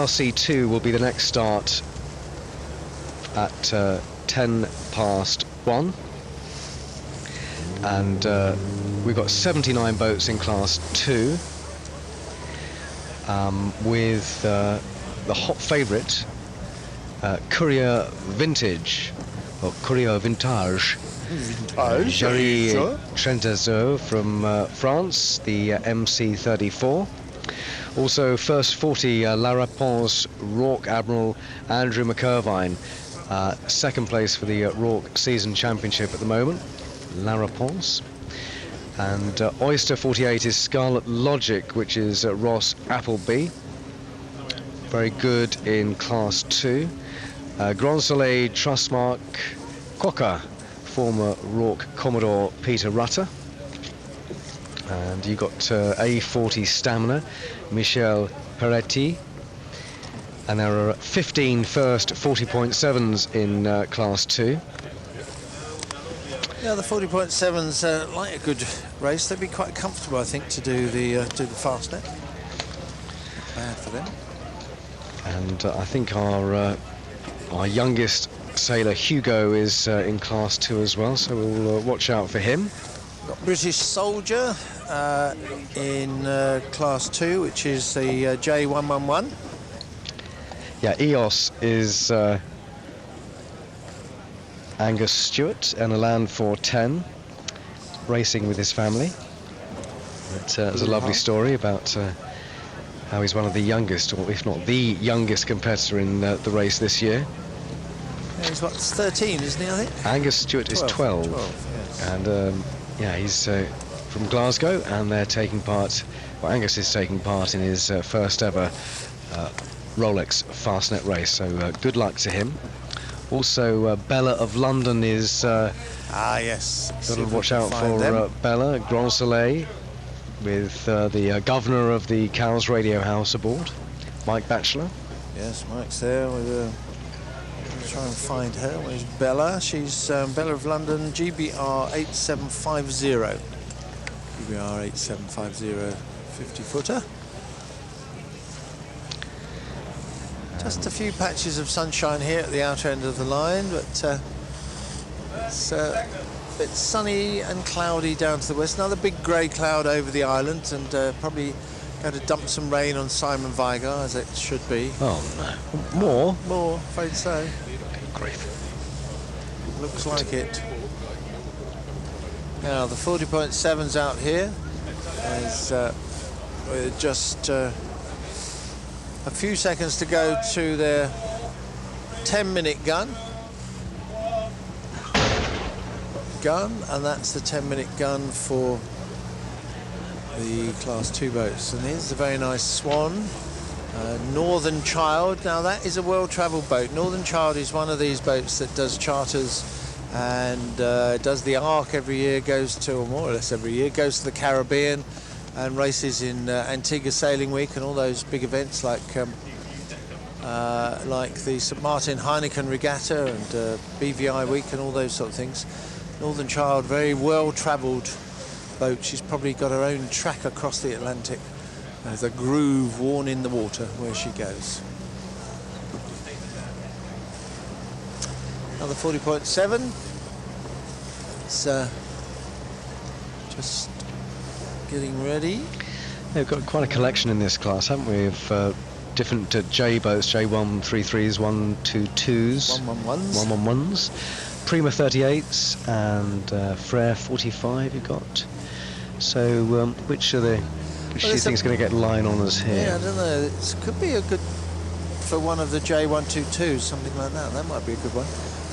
IRC2 will be the next start at 1:10 and we've got 79 boats in Class 2 with the hot favourite Courier Vintage or Courier Vintage Jerry Trentezeau from France, the MC34. Also, first 40, La Réponse Rourke Admiral Andrew McIrvine, second place for the Rourke Season Championship at the moment, La Réponse. And Oyster 48 is Scarlet Logic, which is Ross Appleby. Very good in Class 2. Grand Soleil Trustmark Cocker, former Rourke Commodore Peter Rutter. And you got A40 Stamina, Michel Peretti. And there are 15 first 40.7s in Class 2. Yeah, the 40.7s like a good race. They'd be quite comfortable, I think, to do the Fastnet. Bad for them. And I think our youngest sailor Hugo is in Class 2 as well, so we'll watch out for him. Got British Soldier in Class 2, which is the J111. Yeah, EOS is Angus Stewart and a Land 410, racing with his family. There's a lovely story about how he's one of the youngest, or if not the youngest competitor in the race this year. Yeah, he's what, 13, isn't he, I think? Angus Stewart is 12. Yes. And yeah, he's from Glasgow, and they're taking part, well, Angus is taking part in his first ever Rolex Fastnet Race, so good luck to him. Also, Bella of London is... yes. Got to watch out for Bella, Grand Soleil, with the governor of the Cowes Radio House aboard, Mike Batchelor. Yes, Mike's there. We'll try and find her. Where's Bella? She's Bella of London, GBR 8750. GBR 8750 50-footer. Just a few patches of sunshine here at the outer end of the line, but it's a bit sunny and cloudy down to the west. Another big grey cloud over the island, and probably going to dump some rain on Simon Viger, as it should be. Oh, no. More? More, afraid so. Great. Looks like it. Now, the 40.7's out here. With just a few seconds to go to their 10-minute gun, and that's the 10-minute gun for the Class 2 boats. And here's a very nice Swan, Northern Child. Now that is a well-travelled boat. Northern Child is one of these boats that does charters and does the Ark every year, goes to, or more or less every year, goes to the Caribbean and races in Antigua Sailing Week and all those big events like the St Martin Heineken Regatta and BVI Week and all those sort of things. Northern Child, very well-travelled boat. She's probably got her own track across the Atlantic. There's a groove worn in the water where she goes. Another 40.7. It's just getting ready. Yeah, we've got quite a collection in this class, haven't we, of different J boats, J133s, 122s, 111s, Prima 38s, and Frere 45 you've got. So which do you think is going to get line honours here? Yeah, I don't know. It could be a good for one of the J122s, something like that. That might be a good one.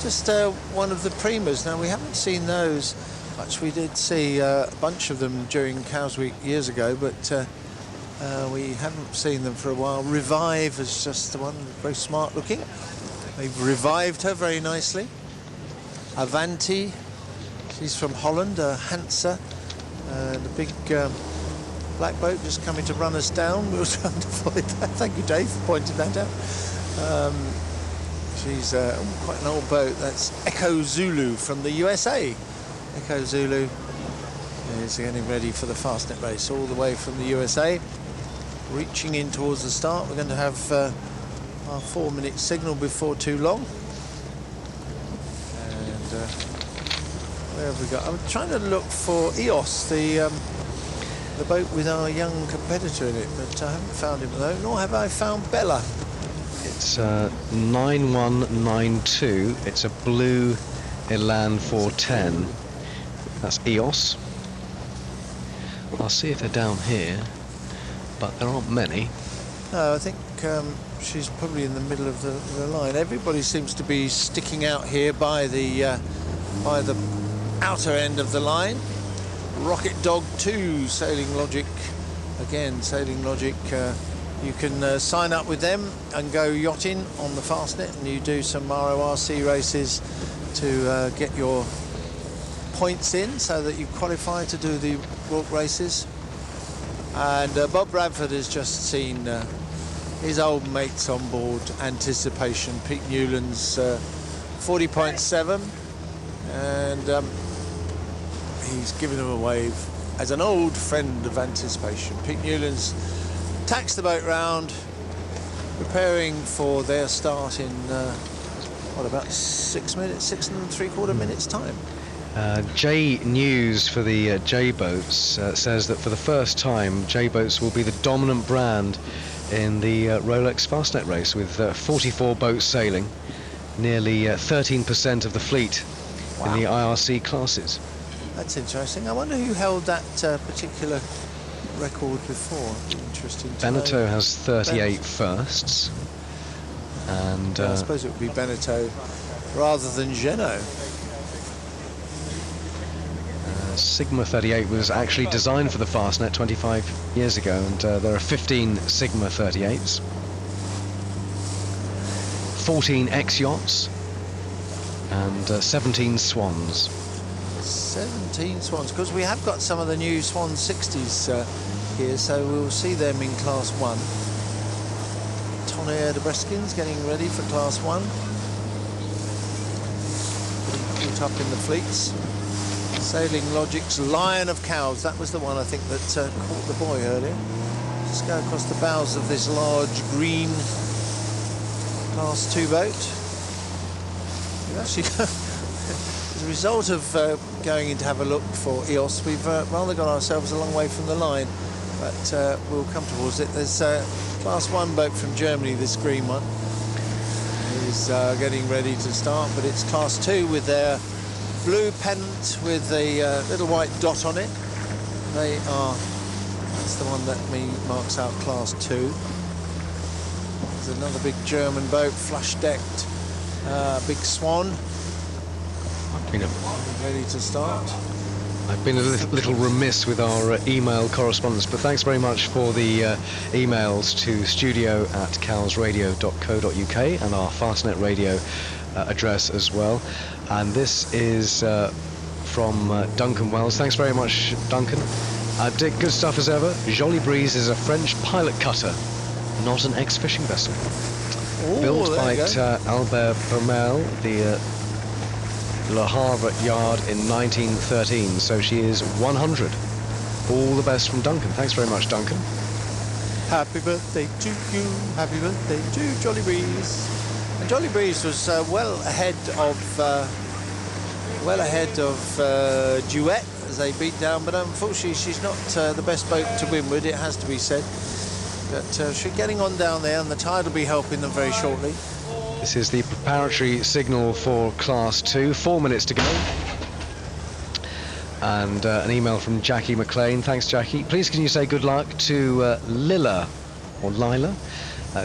Just one of the Primas. Now, we haven't seen those much. We did see a bunch of them during Cowes Week years ago, but we haven't seen them for a while. Revive is just the one, very smart looking. They've revived her very nicely. Avanti, she's from Holland, Hansa, and a big black boat just coming to run us down. We'll try to avoid that. Thank you, Dave, for pointing that out. She's quite an old boat. That's Echo Zulu from the USA. Echo Zulu is getting ready for the Fastnet race all the way from the USA. Reaching in towards the start, we're going to have our 4-minute signal before too long. And where have we got? I'm trying to look for EOS, the boat with our young competitor in it, but I haven't found him though, nor have I found Bella. It's 9192. It's a blue Elan 410. That's EOS. I'll see if they're down here, but there aren't many. No, I think she's probably in the middle of the line. Everybody seems to be sticking out here by the outer end of the line. Rocket Dog 2, Sailing Logic. Again, Sailing Logic. You can sign up with them and go yachting on the Fastnet, and you do some IRC races to get your points in so that you qualify to do the walk races. And Bob Bradford has just seen his old mates on board, Anticipation, Pete Newland's 40.7, and he's given him a wave as an old friend of Anticipation. Pete Newland's taxed the boat round, preparing for their start in what, about 6 minutes, 6 3/4 minutes time. J News for the J boats says that for the first time J boats will be the dominant brand in the Rolex Fastnet Race, with 44 boats sailing, nearly 13% of the fleet. Wow. In the IRC classes. That's interesting. I wonder who held that particular record before. Interesting. Beneteau has 38 firsts, and I suppose it would be Beneteau rather than Genoa. Sigma 38 was actually designed for the Fastnet 25 years ago, and there are 15 Sigma 38s, 14 X yachts, and 17 Swans. 17 Swans, because we have got some of the new Swan 60s here, so we'll see them in Class 1. Tonnerre de Breskins getting ready for Class 1. Caught up in the fleets. Sailing Logic's Lion of Cows, that was the one I think that caught the boy earlier. Just go across the bows of this large green Class 2 boat. We've actually, as a result of going in to have a look for EOS, we've rather got ourselves a long way from the line, but we'll come towards it. There's a Class 1 boat from Germany, this green one, is getting ready to start, but it's Class 2 with their blue pennant with the little white dot on it. That's the one that marks out Class 2. There's another big German boat, flush-decked, big Swan, ready to start. I've been a little remiss with our email correspondence, but thanks very much for the emails to studio@calsradio.co.uk and our Fastnet Radio address as well. And this is from Duncan Wells. Thanks very much, Duncan. Dick, good stuff as ever. Jolly Breeze is a French pilot cutter, not an ex-fishing vessel. Ooh, built by Albert Permel, the Le Havre yard in 1913, so she is 100. All the best from Duncan. Thanks very much, Duncan. Happy birthday to you, happy birthday to Jolly Breeze. And Jolly Breeze was well ahead of Duet as they beat down, but unfortunately she's not the best boat to windward, it has to be said. But she's getting on down there, and the tide will be helping them very shortly. This is the preparatory signal for Class 2. 4 minutes to go. And an email from Jackie McLean. Thanks, Jackie. Please can you say good luck to Lila, or Lila,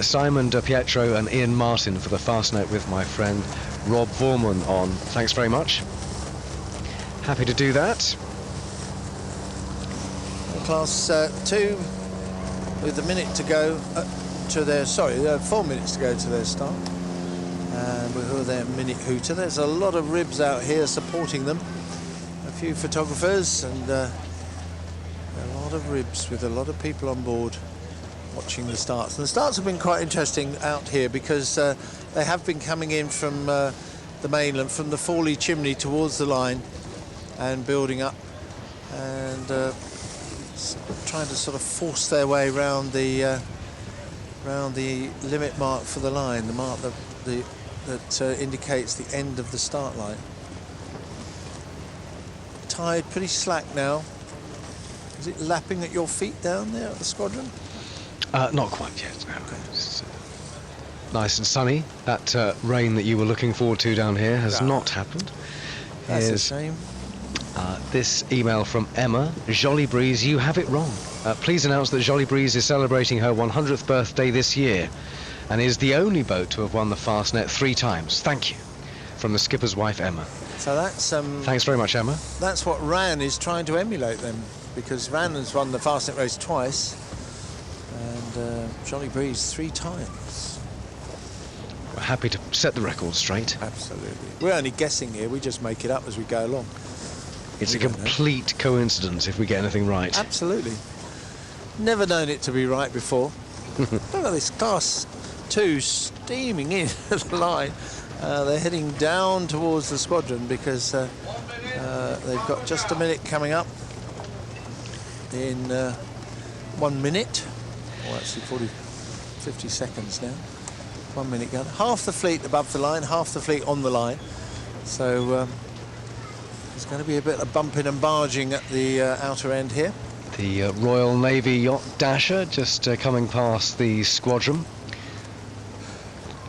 Simon De Pietro and Ian Martin for the Fastnet with my friend Rob Vorman on. Thanks very much. Happy to do that. Class 2 with a minute to go to their, 4 minutes to go to their start. And we'll hear their minute hooter. There's a lot of ribs out here supporting them. A few photographers and a lot of ribs with a lot of people on board watching the starts. And the starts have been quite interesting out here because they have been coming in from the mainland, from the Fawley chimney towards the line and building up and trying to sort of force their way around the round the limit mark for the line, the mark that indicates the end of the start line. Tide pretty slack now. Is it lapping at your feet down there at the squadron? Not quite yet, no. It's nice and sunny. That rain that you were looking forward to down here has not happened. That's a shame. This email from Emma. Jolly Breeze, you have it wrong. Please announce that Jolly Breeze is celebrating her 100th birthday this year and is the only boat to have won the Fastnet 3 times. Thank you. From the skipper's wife, Emma. So that's... Thanks very much, Emma. That's what Ran is trying to emulate then, because Ran has won the Fastnet race twice and Jolly Breeze 3 times. We're happy to set the record straight. Absolutely. We're only guessing here, we just make it up as we go along. It's a complete coincidence if we get anything right. Absolutely. Never known it to be right before. Look at this Class 2 steaming in the line. They're heading down towards the squadron because they've got just a minute coming up in 1 minute. Or actually 50 seconds now. 1 minute gone. Half the fleet above the line, half the fleet on the line. So there's going to be a bit of bumping and barging at the outer end here. The Royal Navy yacht Dasher just coming past the squadron.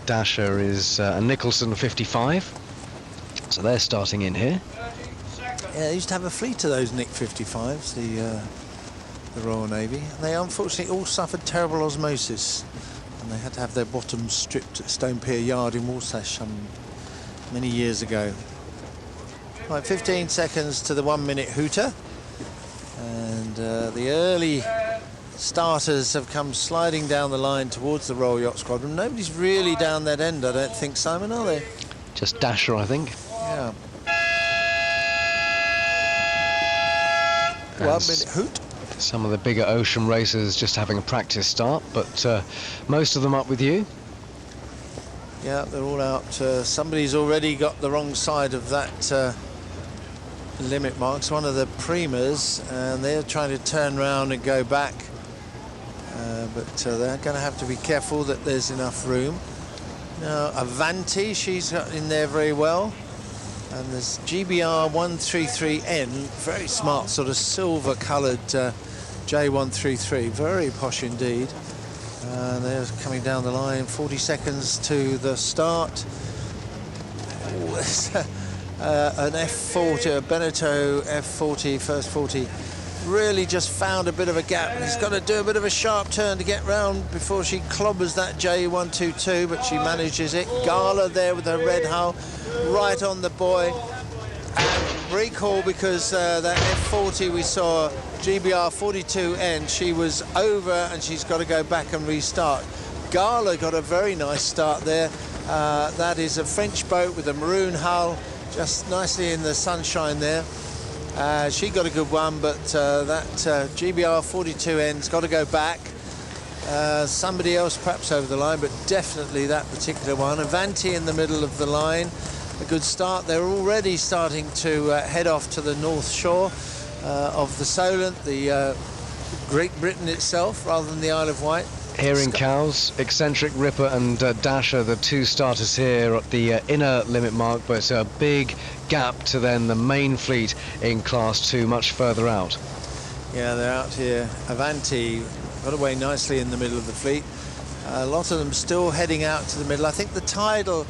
Dasher is a Nicholson 55, so they're starting in here. Yeah, they used to have a fleet of those Nick 55s, the Royal Navy. They unfortunately all suffered terrible osmosis, and they had to have their bottoms stripped at Stone Pier Yard in Walsash many years ago. Right, 15 seconds to the 1 minute hooter, and the early starters have come sliding down the line towards the Royal Yacht Squadron. Nobody's really down that end, I don't think, Simon, are they? Just Dasher, I think. Yeah. 1 minute hoot. Some of the bigger ocean racers just having a practice start, but most of them up with you. Yeah, they're all out. Somebody's already got the wrong side of that limit marks, one of the Primas, and they're trying to turn around and go back. But they're going to have to be careful that there's enough room. Now, Avanti, she's got in there very well. And there's GBR 133N, very smart, sort of silver-coloured J133, very posh indeed. And they're coming down the line, 40 seconds to the start. Oh, there's an F40, a Beneteau F40, first 40. Really just found a bit of a gap, and he's got to do a bit of a sharp turn to get round before she clobbers that J122, but she manages it. Gala there with her red hull, right on the buoy. And recall, because that F40 we saw, GBR 42N, she was over and she's got to go back and restart. Gala got a very nice start there. That is a French boat with a maroon hull, just nicely in the sunshine there. She got a good one, but that GBR 42N's got to go back. Somebody else perhaps over the line, but definitely that particular one. Avanti in the middle of the line. A good start. They're already starting to head off to the north shore of the Solent, the Great Britain itself, rather than the Isle of Wight. Hearing Cows, Eccentric Ripper and Dasher, the two starters here at the inner limit mark, but a big gap to then the main fleet in Class 2 much further out. Yeah, they're out here. Avanti got away nicely in the middle of the fleet. A lot of them still heading out to the middle. I think the tidal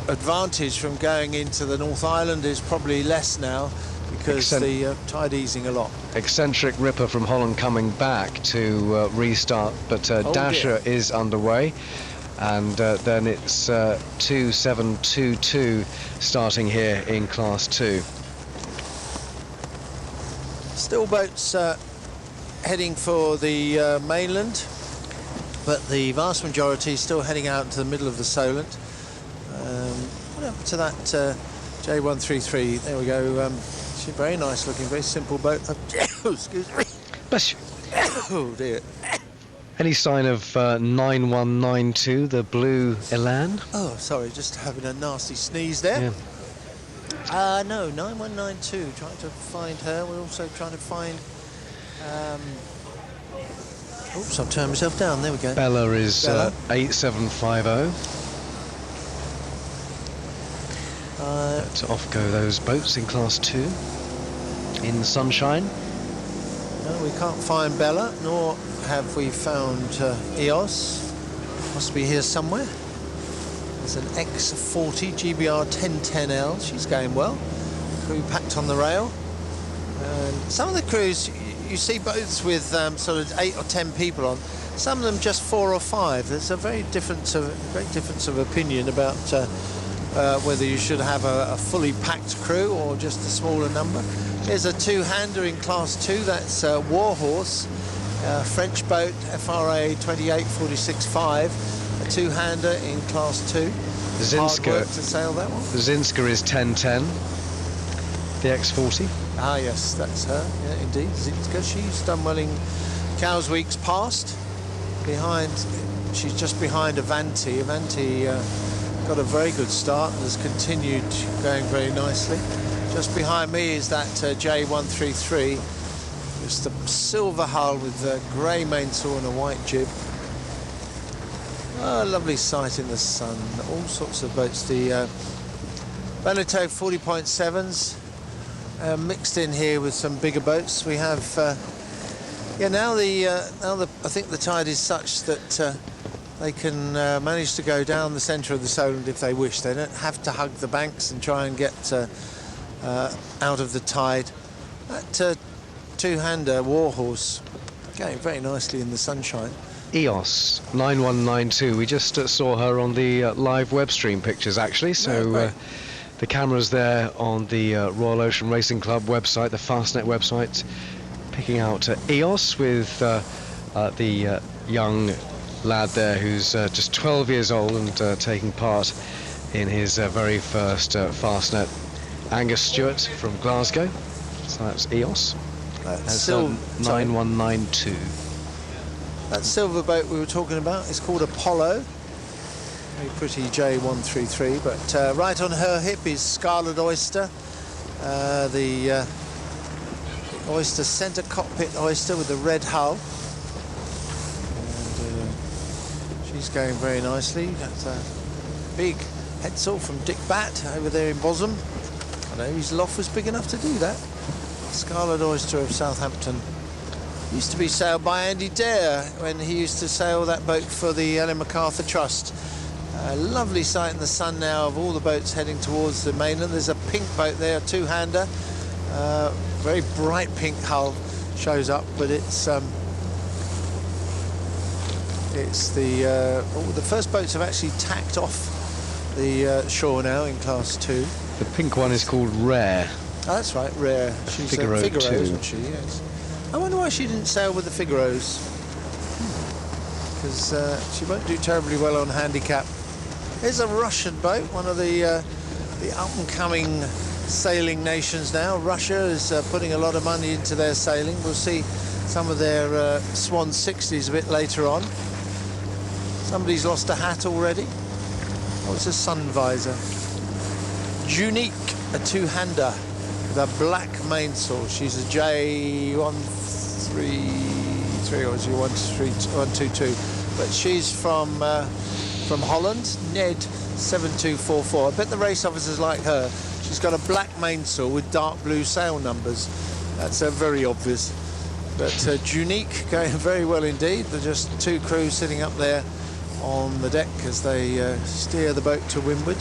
advantage from going into the North Island is probably less now, because the tide easing a lot. Eccentric Ripper from Holland coming back to restart, but Dasher is underway, and then it's 2722 starting here in Class 2. Still boats heading for the mainland, but the vast majority still heading out into the middle of the Solent. What happened to that J133? There we go. She's very nice looking, very simple boat. Oh, excuse me. Bless you. Oh dear. Any sign of 9192, the blue Elan? Oh, sorry, just having a nasty sneeze there. Yeah. No, 9192, trying to find her. We're also trying to find Oops, I've turned myself down. There we go. Bella is Bella. 8750. So off go those boats in Class 2 in the sunshine. No, we can't find Bella, nor have we found EOS. Must be here somewhere. There's an X40 GBR 1010L. She's going well. Crew packed on the rail. And some of the crews, you see boats with sort of 8 or 10 people on. Some of them just 4 or 5. There's a great difference of opinion about whether you should have a fully packed crew or just a smaller number. Here's a two-hander in Class 2. That's Warhorse, French boat, FRA 28465. A two-hander in Class 2. Hard work to sail that one. Zinska is 1010. The X40. Ah, yes, that's her. Yeah, indeed. Zinska. She's done well in Cowes Weeks past. She's just behind Avanti. Avanti got a very good start and has continued going very nicely. Just behind me is that J133. Just a silver hull with a grey mainsail and a white jib. Oh, lovely sight in the sun. All sorts of boats. The Beneteau 40.7s mixed in here with some bigger boats. We have now I think the tide is such that they can manage to go down the centre of the Solent if they wish. They don't have to hug the banks and try and get out of the tide. That two-hander Warhorse going very nicely in the sunshine. EOS 9192. We just saw her on the live web stream pictures, actually. So the camera's there on the Royal Ocean Racing Club website, the Fastnet website, picking out EOS with the young lad there who's just 12 years old and taking part in his very first Fastnet. Angus Stewart from Glasgow. So that's EOS. That's 9192. That silver boat we were talking about is called Apollo. Very pretty J133, but right on her hip is Scarlet Oyster, the Oyster centre cockpit Oyster with the red hull. And she's going very nicely. That's a big headsail from Dick Batt over there in Bosham. I know his loft was big enough to do that. Scarlet Oyster of Southampton. Used to be sailed by Andy Dare when he used to sail that boat for the Ellen MacArthur Trust. A lovely sight in the sun now of all the boats heading towards the mainland. There's a pink boat there, a two-hander. Very bright pink hull shows up, but it's the first boats have actually tacked off the shore now in Class 2. The pink one is called Rare. Oh, that's right, Rare. She's Figaro, isn't she? Yes. I wonder why she didn't sail with the Figaros. Because she won't do terribly well on handicap. Here's a Russian boat, one of the up-and-coming sailing nations now. Russia is putting a lot of money into their sailing. We'll see some of their Swan 60s a bit later on. Somebody's lost a hat already. Oh, it's a sun visor. Junique, a two-hander with a black mainsail. She's a J133 or J122, but she's from Holland. Ned 7244. I bet the race officers like her. She's got a black mainsail with dark blue sail numbers. That's very obvious. But Junique going very well indeed. There's just two crews sitting up there on the deck as they steer the boat to windward.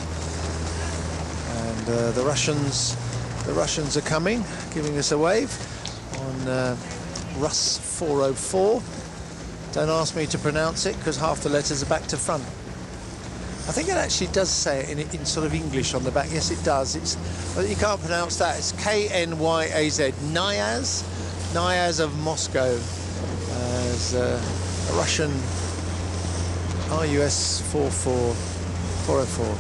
And the Russians are coming, giving us a wave on Russ 404. Don't ask me to pronounce it because half the letters are back to front. I think it actually does say it in sort of English on the back. Yes, it does. Well, you can't pronounce that. It's K-N-Y-A-Z. Nyaz of Moscow. As a Russian RUS 404.